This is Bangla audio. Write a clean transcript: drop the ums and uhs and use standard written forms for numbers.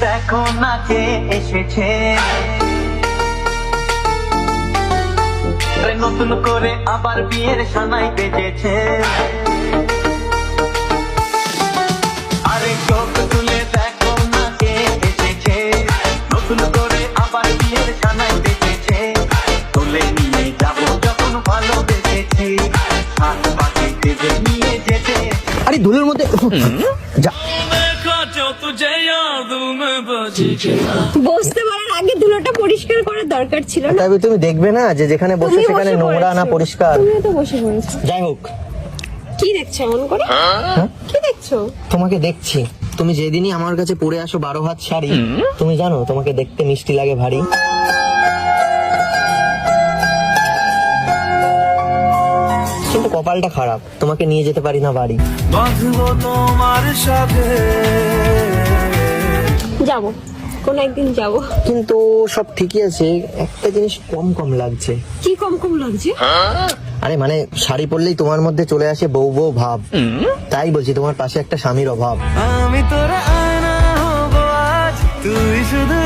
দেখো না কে এসেছে, নতুন করে আবার বিয়ের সানাই বেজেছে। আরে চোখ তুলে দেখো না কে এসেছে, নতুন করে আবার বিয়ের সানাই বেজেছে। তুলে নিয়ে যাবো যখন ভালোবেসেছি, হাত পাখি ভেবে নিয়ে যেতে। আরে ধুলোর মধ্যে যা। বসতে পারার আগে ধুলোটা পরিষ্কার করার দরকার ছিল না। তবে তুমি দেখবে না যে যেখানে বসে তুমি সেখানে বসে নোংরা না পড়েছো। পরিষ্কার। তুমিও তো বসে পড়েছো। যাই হোক, কি দেখছো এমন করে? কি দেখছো? তোমাকে দেখছি। তুমি যেদিনই আমার কাছে পরে আসো 12 হাত শাড়ি, তুমি জানো তোমাকে দেখতে মিষ্টি লাগে ভারী। কিন্তু কপালটা খারাপ, তোমাকে নিয়ে যেতে পারি না বাড়ি। বাঁধবো তোমার সাথে। যাবো, কোন একদিন যাবো। কিন্তু সব ঠিকই আছে, একটা জিনিস কম কম লাগছে। কি কম কম লাগছে? আরে মানে শাড়ি পরলেই তোমার মধ্যে চলে আসে বউ বউ ভাব, তাই বলছি তোমার পাশে একটা স্বামীর অভাব। আমি তোর আয়না হবো আজ, তুই শুধু